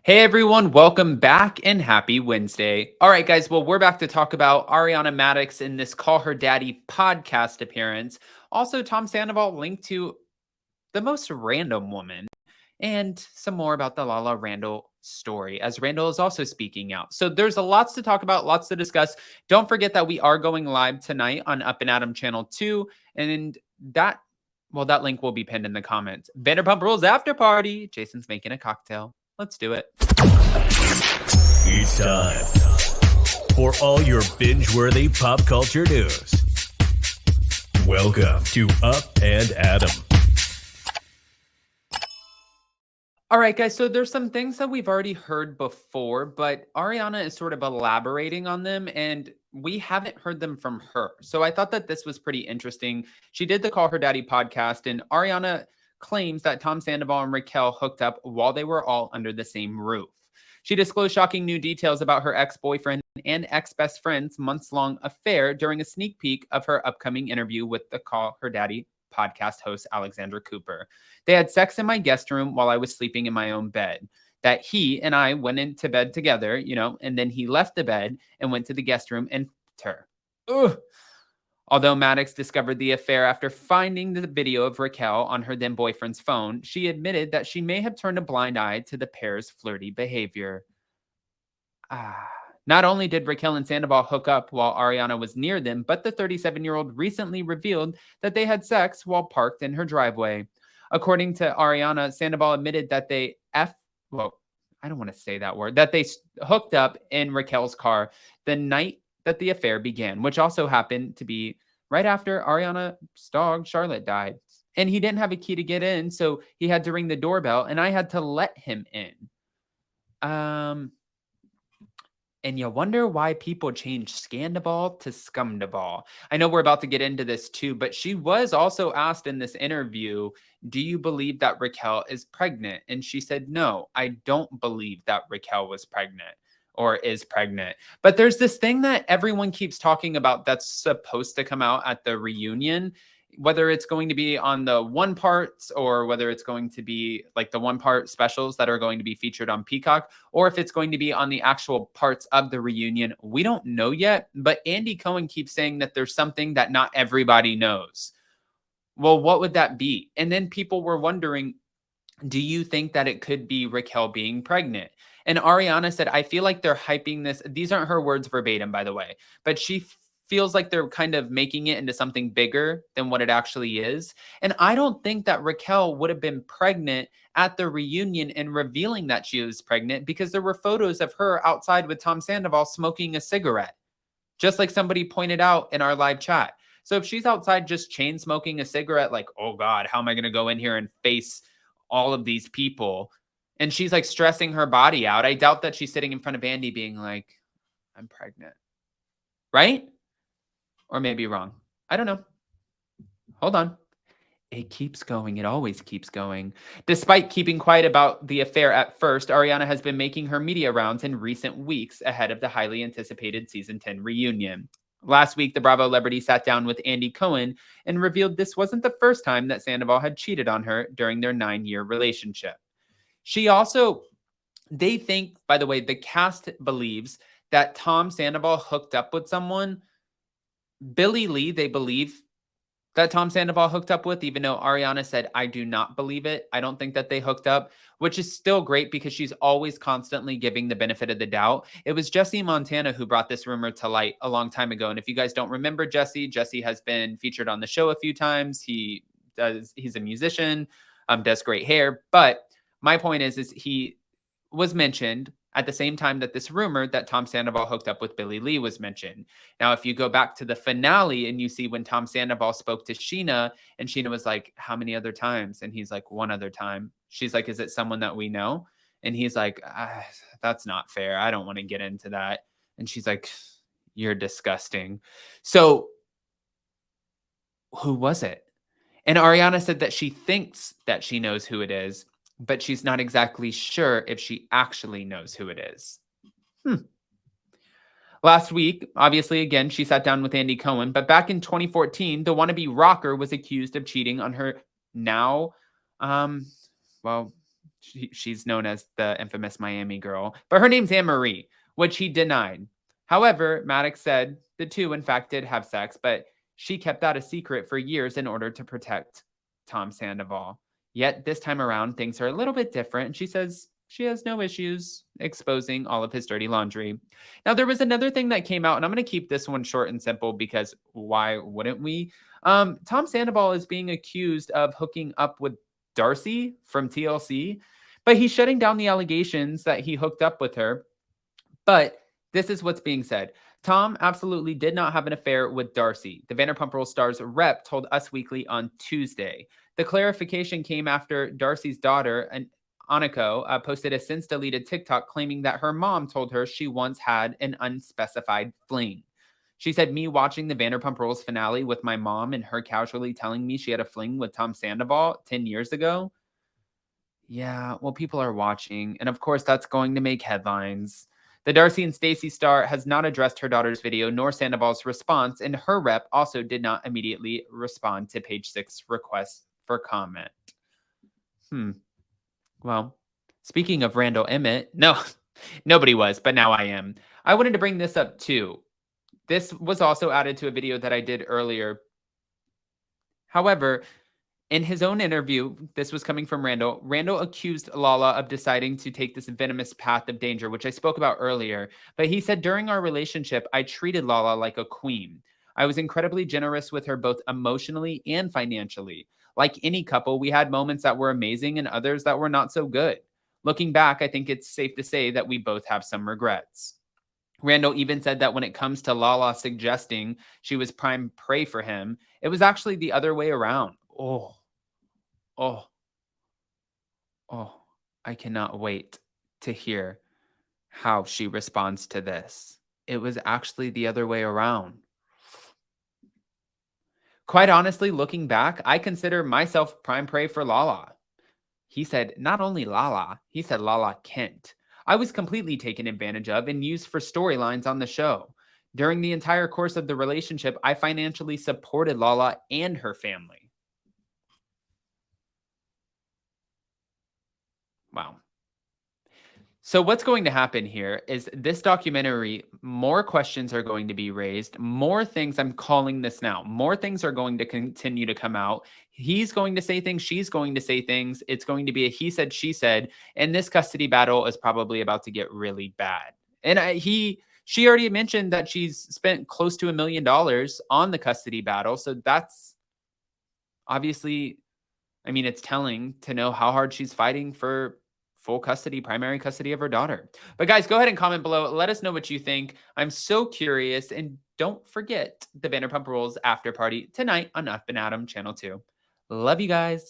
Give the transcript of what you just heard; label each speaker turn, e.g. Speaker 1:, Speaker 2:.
Speaker 1: Hey everyone, welcome back and happy Wednesday. All right, guys, well, we're back to talk about Ariana Madix in this Call Her Daddy podcast appearance. Also, Tom Sandoval linked to the most random woman and some more about the Lala Randall story as Randall is also speaking out. So there's a lots to talk about, lots to discuss. Don't forget that we are going live tonight on Up and Adam Channel 2 and that link will be pinned in the comments. Vanderpump Rules after party. Jason's making a cocktail. Let's do it.
Speaker 2: It's time for all your binge-worthy pop culture news. Welcome to Up and Adam.
Speaker 1: All right, guys. So there's some things that we've already heard before, but Ariana is sort of elaborating on them, and we haven't heard them from her. So I thought that this was pretty interesting. She did the Call Her Daddy podcast, and Ariana claims that Tom Sandoval and Raquel hooked up while they were all under the same roof. She disclosed shocking new details about her ex-boyfriend and ex-best friend's months-long affair during a sneak peek of her upcoming interview with the Call Her Daddy podcast host Alexandra Cooper. They had sex in my guest room while I was sleeping in my own bed. That he and I went into bed together, and then he left the bed and went to the guest room and f***ed her. Ugh. Although Madix discovered the affair after finding the video of Raquel on her then boyfriend's phone, she admitted that she may have turned a blind eye to the pair's flirty behavior. Not only did Raquel and Sandoval hook up while Ariana was near them, but the 37-year-old recently revealed that they had sex while parked in her driveway. According to Ariana, Sandoval admitted that they I don't want to say that word, that they hooked up in Raquel's car the night that the affair began, which also happened to be right after Ariana's dog, Charlotte, died. And he didn't have a key to get in, so he had to ring the doorbell, and I had to let him in. And you wonder why people change Scandoval to Scumdoval. I know we're about to get into this too, but she was also asked in this interview, do you believe that Raquel is pregnant? And she said, no, I don't believe that Raquel was pregnant or is pregnant. But there's this thing that everyone keeps talking about that's supposed to come out at the reunion, whether it's going to be on the one parts or whether it's going to be like the one part specials that are going to be featured on Peacock, or if it's going to be on the actual parts of the reunion. We don't know yet, but Andy Cohen keeps saying that there's something that not everybody knows. Well, what would that be? And then people were wondering, do you think that it could be Raquel being pregnant? And Ariana said, I feel like they're hyping this. These aren't her words verbatim, by the way, but she feels like they're kind of making it into something bigger than what it actually is. And I don't think that Raquel would have been pregnant at the reunion and revealing that she was pregnant, because there were photos of her outside with Tom Sandoval smoking a cigarette, just like somebody pointed out in our live chat. So if she's outside just chain smoking a cigarette, like, oh God, how am I going to go in here and face all of these people? And she's like stressing her body out. I doubt that she's sitting in front of Andy being like, I'm pregnant. Right? Or maybe wrong. I don't know. Hold on. It keeps going. It always keeps going. Despite keeping quiet about the affair at first, Ariana has been making her media rounds in recent weeks ahead of the highly anticipated season 10 reunion. Last week, the Bravo celebrity sat down with Andy Cohen and revealed this wasn't the first time that Sandoval had cheated on her during their 9-year relationship. They think, by the way, the cast believes that Tom Sandoval hooked up with someone. Billie Lee, they believe that Tom Sandoval hooked up with, even though Ariana said, I do not believe it. I don't think that they hooked up, which is still great because she's always constantly giving the benefit of the doubt. It was Jesse Montana who brought this rumor to light a long time ago. And if you guys don't remember Jesse has been featured on the show a few times. He's a musician, does great hair. But my point is he was mentioned at the same time that this rumor that Tom Sandoval hooked up with Billie Lee was mentioned. Now, if you go back to the finale and you see when Tom Sandoval spoke to Sheena, and Sheena was like, how many other times? And he's like, one other time. She's like, is it someone that we know? And he's like, that's not fair. I don't want to get into that. And she's like, you're disgusting. So who was it? And Ariana said that she thinks that she knows who it is, but she's not exactly sure if she actually knows who it is. Last week, obviously, again, she sat down with Andy Cohen, but back in 2014, the wannabe rocker was accused of cheating on her now, She's known as the infamous Miami girl, but her name's Anne Marie, which he denied. However, Maddox said the two, in fact, did have sex, but she kept that a secret for years in order to protect Tom Sandoval. Yet this time around, things are a little bit different. She says she has no issues exposing all of his dirty laundry. Now, there was another thing that came out, and I'm going to keep this one short and simple because why wouldn't we? Tom Sandoval is being accused of hooking up with Darcy from TLC, but he's shutting down the allegations that he hooked up with her. But this is what's being said. Tom absolutely did not have an affair with Darcy. The Vanderpump Rules star's rep told Us Weekly on Tuesday. The clarification came after Darcy's daughter, Aniko, posted a since-deleted TikTok claiming that her mom told her she once had an unspecified fling. She said, me watching the Vanderpump Rules finale with my mom and her casually telling me she had a fling with Tom Sandoval 10 years ago. Yeah, well, people are watching, and of course, that's going to make headlines. The Darcy and Stacey star has not addressed her daughter's video nor Sandoval's response, and her rep also did not immediately respond to Page Six requests for comment. Well, speaking of Randall Emmett, no, nobody was, but now I am. I wanted to bring this up too. This was also added to a video that I did earlier. However, in his own interview, this was coming from Randall. Randall accused Lala of deciding to take this venomous path of danger, which I spoke about earlier. But he said, during our relationship, I treated Lala like a queen. I was incredibly generous with her both emotionally and financially. Like any couple, we had moments that were amazing and others that were not so good. Looking back, I think it's safe to say that we both have some regrets. Randall even said that when it comes to Lala suggesting she was prime prey for him, it was actually the other way around. Oh, oh, I cannot wait to hear how she responds to this. It was actually the other way around. Quite honestly, looking back, I consider myself prime prey for Lala. He said, not only Lala, he said Lala Kent. I was completely taken advantage of and used for storylines on the show. During the entire course of the relationship, I financially supported Lala and her family. Wow. So what's going to happen here is this documentary, more questions are going to be raised, more things, I'm calling this now, more things are going to continue to come out. He's going to say things, she's going to say things. It's going to be a he said, she said, and this custody battle is probably about to get really bad. And she already mentioned that she's spent close to $1 million on the custody battle. So that's obviously, I mean, it's telling to know how hard she's fighting for full custody, primary custody of her daughter. But guys, go ahead and comment below. Let us know what you think. I'm so curious. And don't forget the Vanderpump Rules after party tonight on Up and Adam Channel 2. Love you guys.